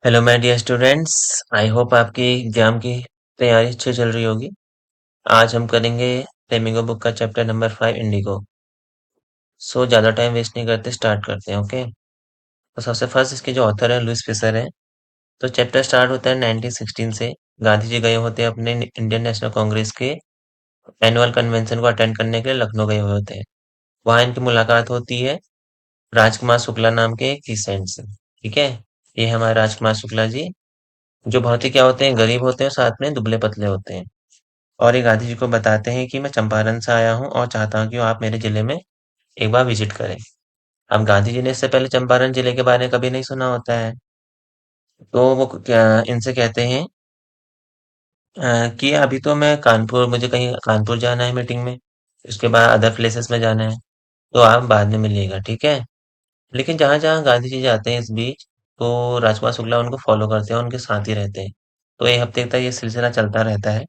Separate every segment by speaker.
Speaker 1: Hello my dear students. I hope आपकी exam की तैयारी अच्छी चल रही होगी। आज हम करेंगे फ्लेमिंगो बुक का चैप्टर नंबर 5 इंडिगो। सो ज़्यादा टाइम वेस्ट नहीं करते, स्टार्ट करते हैं। ओके, तो सबसे फर्स्ट इसके जो ऑथर है लुइस फिशर है। तो चैप्टर स्टार्ट होता है 1916 से। गांधी जी गए होते हैं अपने इंडियन नेशनल कांग्रेस के एनुअल कन्वेंशन को अटेंड करने के लिए लखनऊ गए हुए होते हैं। वहाँ इनकी मुलाकात होती है राजकुमार शुक्ला नाम के एक पीसेंट से। ठीक है, ये है हमारे राजकुमार शुक्ला जी, जो बहुत ही क्या होते हैं, गरीब होते हैं, साथ में दुबले पतले होते हैं। और ये गांधी जी को बताते हैं कि मैं चंपारण से आया हूँ और चाहता हूँ कि आप मेरे जिले में एक बार विजिट करें। अब गांधी जी ने इससे पहले चंपारण जिले के बारे में कभी नहीं सुना होता है। तो वो क्या इनसे कहते हैं कि अभी तो मैं कानपुर, मुझे कहीं कानपुर जाना है मीटिंग में, उसके बाद अदर प्लेसेस में जाना है, तो आप बाद में मिलिएगा, ठीक है। लेकिन जहाँ जहाँ गांधी जी जाते हैं इस बीच, तो राजकुमार शुक्ला उनको फॉलो करते हैं, उनके साथ ही रहते हैं। तो 1 हफ्ते तक ये सिलसिला चलता रहता है।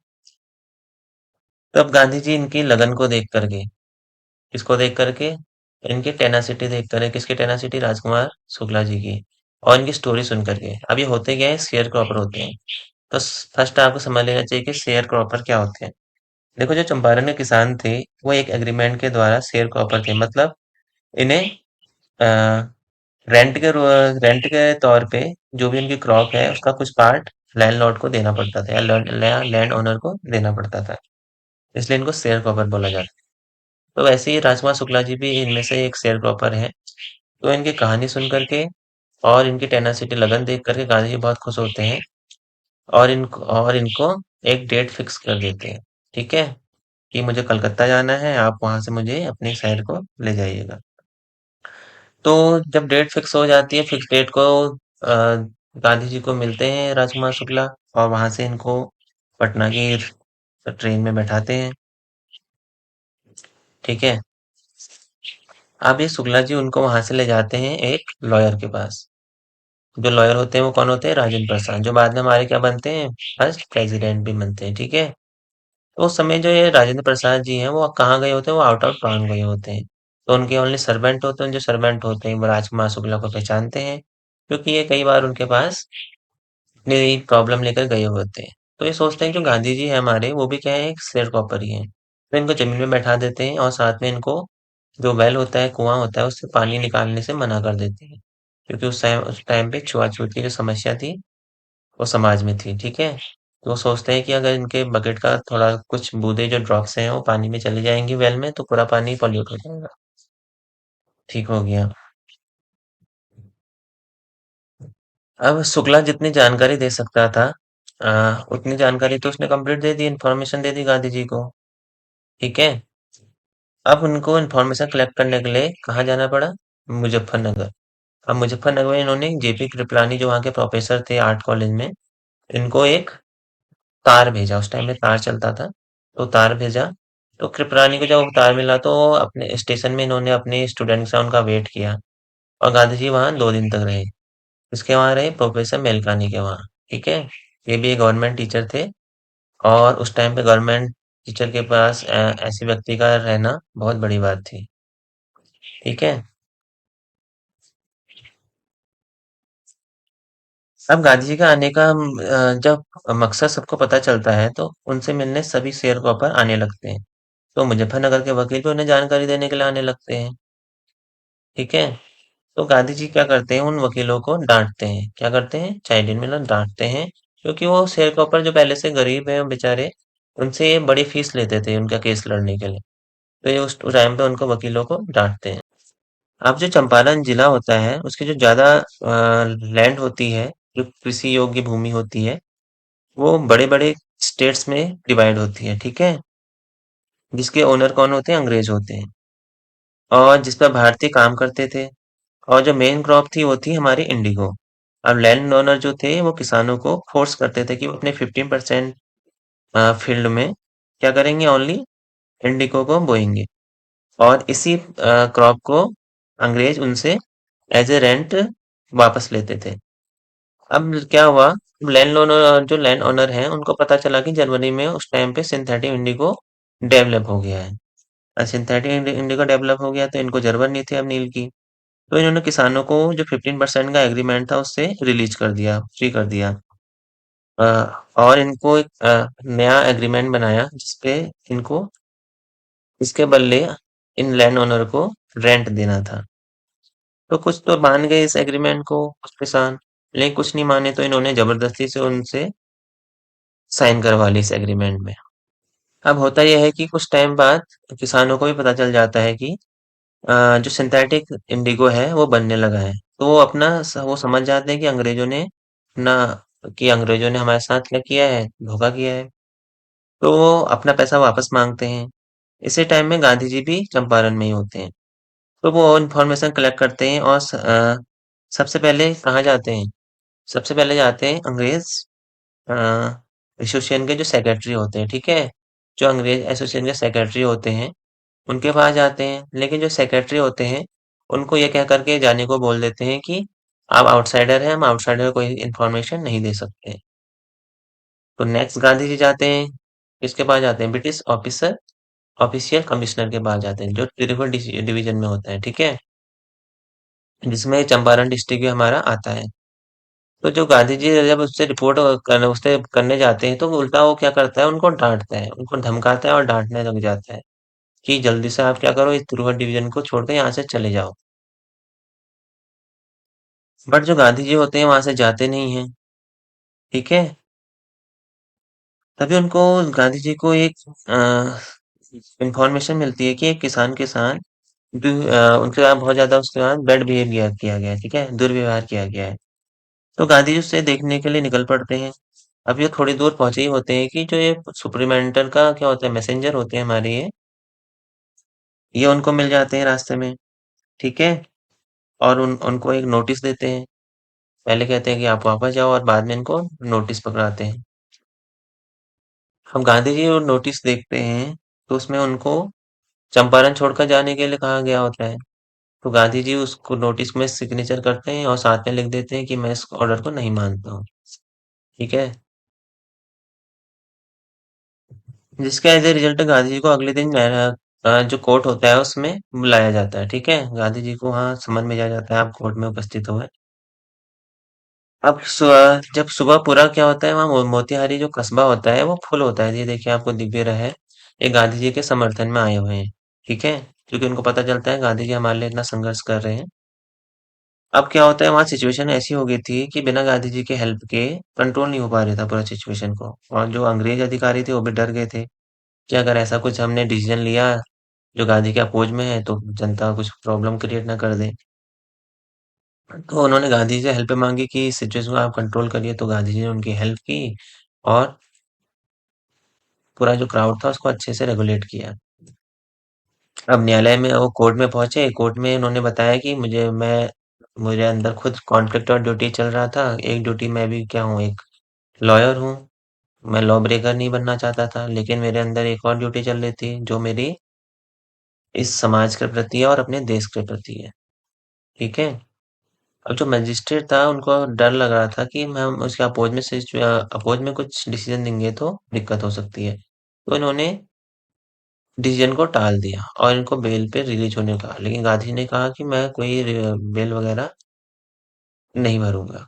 Speaker 1: तब गांधी जी इनकी लगन को देख करके, किसको देख करके, इनकी टेनासिटी देख कर, किसकी टेनासिटी, राजकुमार शुक्ला जी की, और इनकी स्टोरी सुन करके। अब ये होते क्या है, शेयर क्रॉपर होते हैं। तो फर्स्ट आपको समझ लेना चाहिए कि शेयर क्रॉपर क्या होते हैं। देखो, जो चंपारण के किसान थे, वो एक एग्रीमेंट के द्वारा शेयर क्रॉपर थे। मतलब इन्हें रेंट के तौर पे जो भी उनकी क्रॉप है उसका कुछ पार्ट लैंडलॉर्ड को देना पड़ता था, या लैंड ओनर को देना पड़ता था। इसलिए इनको शेयर क्रॉपर बोला जाता है। तो वैसे ही राजकुमार शुक्ला जी भी इनमें से एक शेयर क्रॉपर है। तो इनकी कहानी सुन करके और इनकी टेनासिटी, लगन देख करके गांधी जी बहुत खुश होते हैं, और इनको एक डेट फिक्स कर देते हैं। ठीक है, कि मुझे कलकत्ता जाना है, आप वहां से मुझे अपने शहर को ले जाइएगा। तो जब डेट फिक्स हो जाती है, फिक्स डेट को गांधी जी को मिलते हैं राजकुमार शुक्ला, और वहां से इनको पटना की ट्रेन में बैठाते हैं। ठीक है, अब ये शुक्ला जी उनको वहां से ले जाते हैं एक लॉयर के पास। जो लॉयर होते हैं वो कौन होते हैं, राजेंद्र प्रसाद, जो बाद में हमारे क्या बनते हैं, फर्स्ट प्रेसिडेंट भी बनते हैं। ठीक है, तो उस समय जो ये राजेंद्र प्रसाद जी हैं, वो कहाँ गए होते हैं, वो आउट ऑफ टाउन गए होते हैं। तो उनके ओनली सर्वेंट होते हैं, जो सर्वेंट होते हैं वो राजकुमार शुक्ला को पहचानते हैं, क्योंकि ये कई बार उनके पास अपनी प्रॉब्लम लेकर गए हुए होते हैं। तो ये सोचते हैं कि जो गांधी जी है हमारे, वो भी क्या है, एक शेयर क्रॉपर ही है। तो इनको जमीन में बैठा देते हैं, और साथ में इनको जो वेल होता है, कुआं होता है, उससे पानी निकालने से मना कर देते हैं, क्योंकि उस टाइम पे छुआछूत की जो समस्या थी, वो समाज में थी। ठीक है, तो वो सोचते हैं कि अगर इनके बकेट का थोड़ा कुछ बूंदे, जो ड्रॉप्स हैं, वो पानी में चली जाएंगी वेल में, तो पूरा पानी पॉल्यूट हो जाएगा। ठीक हो गया। अब शुक्ला जितनी जानकारी दे सकता था, उतनी जानकारी तो उसने कंप्लीट दे दी, इन्फॉर्मेशन दे दी गांधी जी को। ठीक है, अब उनको इन्फॉर्मेशन कलेक्ट करने के लिए कहाँ जाना पड़ा, मुजफ्फरनगर। अब मुजफ्फरनगर में इन्होंने जेपी कृपलानी, जो वहाँ के प्रोफेसर थे आर्ट कॉलेज में, इनको एक तार भेजा। उस टाइम में तार चलता था, तो तार भेजा। तो कृपलानी को जब वो तार मिला, तो अपने स्टेशन में इन्होंने अपने स्टूडेंट से उनका वेट किया, और गांधी जी वहाँ 2 दिन तक रहे। इसके वहाँ रहे प्रोफेसर मेलकानी के वहाँ। ठीक है, ये भी एक गवर्नमेंट टीचर थे, और उस टाइम पे गवर्नमेंट टीचर के पास ऐसे व्यक्ति का रहना बहुत बड़ी बात थी। ठीक है, अब गांधी जी का आने का जब मकसद सबको पता चलता है, तो उनसे मिलने सभी शेयर क्रॉपर आने लगते हैं। तो मुजफ्फरनगर के वकील भी उन्हें जानकारी देने के लिए आने लगते हैं। ठीक है, तो गांधी जी क्या करते हैं, उन वकीलों को डांटते हैं। क्या करते हैं, चाइल्ड मिलर डांटते हैं, क्योंकि वो शेयर क्रॉपर जो पहले से गरीब हैं बेचारे, उनसे ये बड़ी फीस लेते थे उनका केस लड़ने के लिए। तो ये उस टाइम पे उनको वकीलों को डांटते हैं। अब जो चंपारण जिला होता है, उसकी जो ज्यादा लैंड होती है, जो कृषि योग्य भूमि होती है, वो बड़े बड़े स्टेट्स में डिवाइड होती है। ठीक है, जिसके ओनर कौन होते हैं, अंग्रेज होते हैं, और जिस पर भारतीय काम करते थे। और जो मेन क्रॉप थी, वो थी हमारी इंडिगो। अब लैंड ओनर जो थे, वो किसानों को फोर्स करते थे कि वो अपने 15% फील्ड में क्या करेंगे, ओनली इंडिगो को बोएंगे, और इसी क्रॉप को अंग्रेज उनसे एज ए रेंट वापस लेते थे। अब क्या हुआ, लैंड ओनर, जो लैंड ओनर हैं, उनको पता चला कि जनवरी में उस टाइम पे सिंथेटिक इंडिगो डेवलप हो गया है। सिंथेटिक इंडिगो डेवलप हो गया, तो इनको जरूरत नहीं थी अब नील की। तो इन्होंने किसानों को जो 15% का एग्रीमेंट था उससे रिलीज कर दिया, फ्री कर दिया। अ, और इनको एक नया एग्रीमेंट बनाया जिसपे इनको इसके बदले इन लैंड ओनर को रेंट देना था। तो कुछ तो मान गए इस एग्रीमेंट को कुछ किसान, लेकिन कुछ नहीं माने तो इन्होंने जबरदस्ती से उनसे साइन करवा ली इस एग्रीमेंट में। अब होता यह है कि कुछ टाइम बाद किसानों को भी पता चल जाता है कि जो सिंथेटिक इंडिगो है वो बनने लगा है। तो वो वो समझ जाते हैं कि अपना अंग्रेजों ने हमारे साथ क्या किया है, धोखा किया है। तो वो अपना पैसा वापस मांगते हैं। इसी टाइम में गांधी जी भी चंपारण में ही होते हैं। तो वो इन्फॉर्मेशन कलेक्ट करते हैं और सबसे पहले कहाँ जाते हैं? सबसे पहले जाते हैं अंग्रेज एसोसिएशन के जो सेक्रेटरी होते हैं, ठीक है? जो अंग्रेज एसोसिएशन के सेक्रेटरी होते हैं उनके पास जाते हैं, लेकिन जो सेक्रेटरी होते हैं उनको ये कह करके जाने को बोल देते हैं कि आप आउटसाइडर हैं, हम आउटसाइडर को कोई इन्फॉर्मेशन नहीं दे सकते। तो नेक्स्ट गांधी जी जाते हैं, किसके पास जाते हैं? ब्रिटिश ऑफिशियल कमिश्नर के पास जाते हैं जो तिरुपति डिवीजन में होता है, ठीक है, जिसमें चंपारण डिस्ट्रिक्ट भी हमारा आता है। तो जो गांधी जी जब उससे करने जाते हैं तो वो उल्टा वो क्या करता है, उनको डांटता है, उनको धमकाता है और डांटने लग जाता है कि जल्दी से आप क्या करो, इस तिरुपति डिवीजन को छोड़कर यहाँ से चले जाओ। बट जो गांधी जी होते हैं वहां से जाते नहीं हैं, ठीक है। तभी उनको गांधी जी को एक इंफॉर्मेशन मिलती है कि एक किसान के साथ उनके साथ बहुत ज्यादा उसके साथ बैड बिहेवियर किया गया है, ठीक है, दुर्व्यवहार किया गया है। तो गांधी जी उससे देखने के लिए निकल पड़ते हैं। अब ये थोड़ी दूर पहुंचे ही होते हैं कि जो ये सुप्रीमेंटर का क्या होता है, मैसेंजर होते हैं हमारे ये उनको मिल जाते हैं रास्ते में, ठीक है। और उनको एक नोटिस देते हैं। पहले कहते हैं कि आप वापस जाओ और बाद में इनको नोटिस पकड़ाते हैं। हम गांधी जी वो नोटिस देखते हैं तो उसमें उनको चंपारण छोड़कर जाने के लिए कहा गया होता है। तो गांधी जी उसको नोटिस में सिग्नेचर करते हैं और साथ में लिख देते हैं कि मैं इस ऑर्डर को नहीं मानता हूँ, ठीक है। जिसके as a result Gandhi ji को अगले दिन जो कोर्ट होता है उसमें बुलाया जाता है, ठीक है। गांधी जी को वहाँ समन भेजा जाता है, आप कोर्ट में उपस्थित हुए। अब जब सुबह पूरा क्या होता है, वहाँ मोतिहारी जो कस्बा होता है वो फुल होता है। ये देखिए आपको दिख भी रहा है, ये गांधी जी के समर्थन में आए हुए हैं, ठीक है। क्योंकि उनको पता चलता है गांधी जी हमारे लिए इतना संघर्ष कर रहे हैं। अब क्या होता है, वहाँ सिचुएशन ऐसी हो गई थी कि बिना गांधी जी के हेल्प के कंट्रोल नहीं हो पा रहा था पूरा सिचुएशन को। और जो अंग्रेज अधिकारी थे वो भी डर गए थे कि अगर ऐसा कुछ हमने डिसीजन लिया जो गांधी के अपोज में है तो जनता कुछ प्रॉब्लम क्रिएट ना कर दे। तो उन्होंने गांधी जी से हेल्प मांगी कि सिचुएशन को आप कंट्रोल करिए, तो गांधी जी ने उनकी हेल्प की और पूरा जो क्राउड था उसको अच्छे से रेगुलेट किया। अब न्यायालय में वो कोर्ट में पहुंचे, कोर्ट में उन्होंने बताया कि मुझे अंदर खुद कॉन्फ्लिक्ट और ड्यूटी चल रहा था। एक ड्यूटी मैं भी क्या हूँ, एक लॉयर हूँ, मैं लॉ ब्रेकर नहीं बनना चाहता था, लेकिन मेरे अंदर एक और ड्यूटी चल रही थी जो मेरी इस समाज के प्रति है और अपने देश के प्रति है, ठीक है। अब जो मजिस्ट्रेट था उनको डर लग रहा था कि हम उसके अपोज में कुछ डिसीजन देंगे तो दिक्कत हो सकती है। तो इन्होंने डिसीजन को टाल दिया और इनको बेल पे रिलीज होने को कहा, लेकिन गांधी ने कहा कि मैं कोई बेल वगैरह नहीं भरूंगा।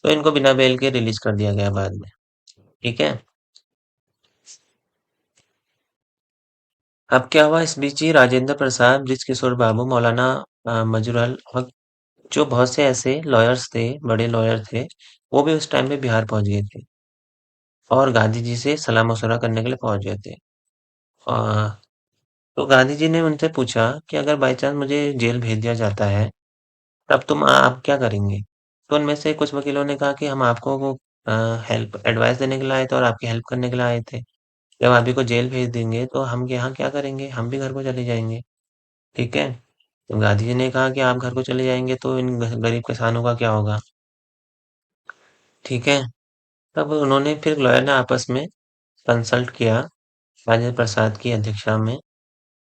Speaker 1: तो इनको बिना बेल के रिलीज कर दिया गया बाद में, ठीक है। अब क्या हुआ इस बीच ही, राजेंद्र प्रसाद, बृजकिशोर बाबू, मौलाना मजरूल हक, जो बहुत से ऐसे लॉयर्स थे, बड़े लॉयर थे, वो भी उस टाइम पे बिहार पहुंच गए थे और गांधी जी से सलाह मशवरा करने के लिए पहुंच गए थे। आ, तो गांधी जी ने उनसे पूछा कि अगर बाई चांस मुझे जेल भेज दिया जाता है तब आप क्या करेंगे? तो उनमें से कुछ वकीलों ने कहा कि हम आपको वो हेल्प एडवाइस देने के लिए आए थे और आपकी हेल्प करने के लिए आए थे। जब आप ही को जेल भेज देंगे तो हम यहाँ क्या करेंगे? हम भी घर को चले जाएंगे, ठीक है। तो गांधी जी ने कहा कि आप घर को चले जाएंगे तो इन गरीब किसानों का क्या होगा, ठीक है। तब उन्होंने फिर लॉयर ने आपस में कंसल्ट किया राजेंद्र प्रसाद की अध्यक्षता में।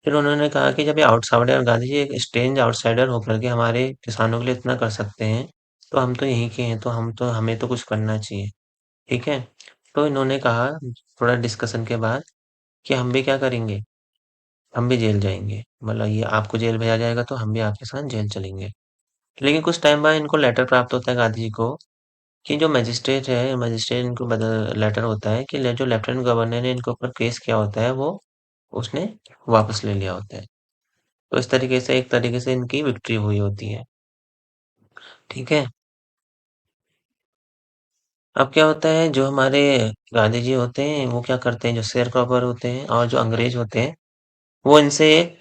Speaker 1: फिर उन्होंने कहा कि जब ये आउटसाइडर गांधी जी एक स्ट्रेंज आउटसाइडर होकर के हमारे किसानों के लिए इतना कर सकते हैं, तो हम तो यहीं के हैं, तो हमें तो कुछ करना चाहिए, ठीक है। तो इन्होंने कहा थोड़ा डिस्कशन के बाद कि हम भी क्या करेंगे, हम भी जेल जाएंगे, मतलब ये आपको जेल भेजा जाएगा तो हम भी आपके साथ जेल चलेंगे। लेकिन कुछ टाइम बाद इनको लेटर प्राप्त होता है गांधी जी को कि जो मजिस्ट्रेट है, मजिस्ट्रेट इनको बदल लेटर होता है कि जो लेफ्टिनेंट गवर्नर ने इनके ऊपर केस किया होता है वो उसने वापस ले लिया होता है। तो इस तरीके से एक तरीके से इनकी विक्ट्री हुई होती है। ठीक है। अब क्या होता है, जो हमारे गांधी जी होते हैं वो क्या करते हैं, जो शेयर क्रॉपर होते हैं और जो अंग्रेज होते हैं वो इनसे एक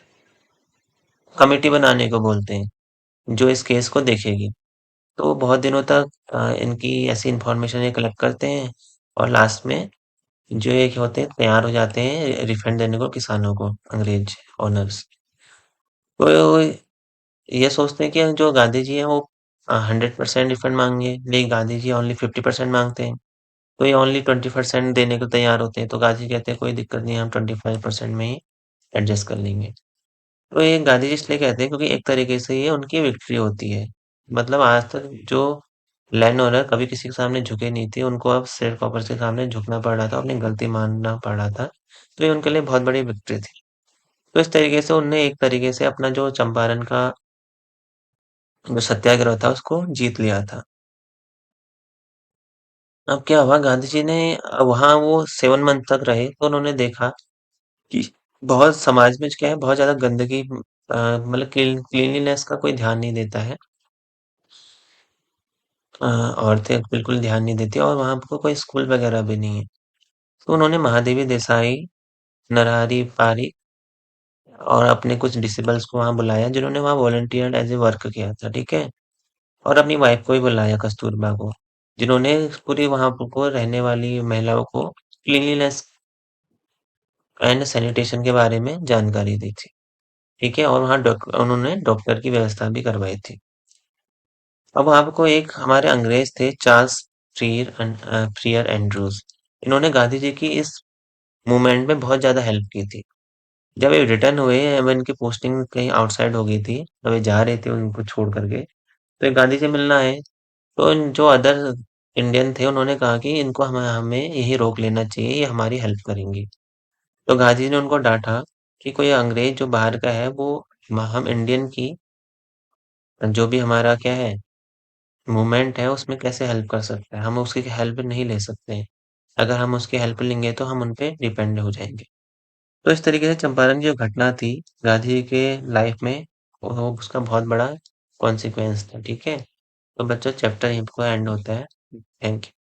Speaker 1: कमेटी बनाने को बोलते हैं जो इस केस को देखेगी। तो वो बहुत दिनों तक इनकी ऐसी इंफॉर्मेशन ये कलेक्ट करते हैं और लास्ट में जो एक होते हैं तैयार हो जाते हैं रिफंड देने को किसानों को, अंग्रेज ओनर्स। तो ये सोचते हैं कि जो गांधी जी हैं वो 100% रिफंड मांगे, लेकिन गांधी जी ओनली 50% मांगते हैं। तो ये ओनली 20% देने को तैयार होते हैं। तो गांधी जी कहते हैं कोई दिक्कत नहीं है, हम 25% में ही एडजस्ट कर लेंगे। तो ये गांधी जी इसलिए कहते हैं क्योंकि एक तरीके से ये उनकी विक्ट्री होती है। मतलब आज तक जो लैंड ओनर कभी किसी के सामने झुके नहीं थे, उनको अब शेयर कॉपर के सामने झुकना पड़ रहा था, अपनी गलती मानना पड़ रहा था। तो ये उनके लिए बहुत बड़ी विक्ट्री थी। तो इस तरीके से उनने एक तरीके से अपना जो चंपारण का जो सत्याग्रह था उसको जीत लिया था। अब क्या हुआ, गांधी जी ने वहां वो 7 मंथ तक रहे तो उन्होंने देखा कि बहुत समाज में क्या है, बहुत ज्यादा गंदगी, मतलब क्लीनलीनेस का कोई ध्यान नहीं देता है। औरतें बिल्कुल ध्यान नहीं देती और वहाँ पे कोई स्कूल वगैरह भी नहीं है। तो उन्होंने महादेवी देसाई, नरहरी पारिक और अपने कुछ डिसेबल्स को वहाँ बुलाया जिन्होंने वहाँ वॉलंटियर एज ए वर्क किया था, ठीक है? और अपनी वाइफ को भी बुलाया, कस्तूरबा को, जिन्होंने पूरी वहाँ को रहने वाली महिलाओं को क्लीनलीनेस एंड सैनिटेशन के बारे में जानकारी दी थी, ठीक है? और वहाँ उन्होंने डॉक्टर की व्यवस्था भी करवाई थी। अब आपको एक हमारे अंग्रेज थे चार्ल्स फ्रियर एंड्रूज। इन्होंने गांधी जी की इस मूवमेंट में बहुत ज़्यादा हेल्प की थी। जब ये रिटर्न हुए, अब इनकी पोस्टिंग कहीं आउटसाइड हो गई थी, अब ये जा रहे थे उनको छोड़ करके, तो ये गांधी से मिलना आए। तो जो अदर इंडियन थे उन्होंने कहा कि इनको हमें हमें यही रोक लेना चाहिए, ये हमारी हेल्प करेंगी। तो गांधी जी ने उनको डांटा कि कोई अंग्रेज जो बाहर का है वो हम इंडियन की जो भी हमारा क्या है मूवमेंट है उसमें कैसे हेल्प कर सकता है, हम उसकी हेल्प नहीं ले सकते हैं। अगर हम उसकी हेल्प लेंगे तो हम उन पे डिपेंड हो जाएंगे। तो इस तरीके से चंपारण की जो घटना थी गांधी जी के लाइफ में, वो उसका बहुत बड़ा कॉन्सिक्वेंस था, ठीक है? तो बच्चों चैप्टर यहीं पर एंड होता है। Thank you.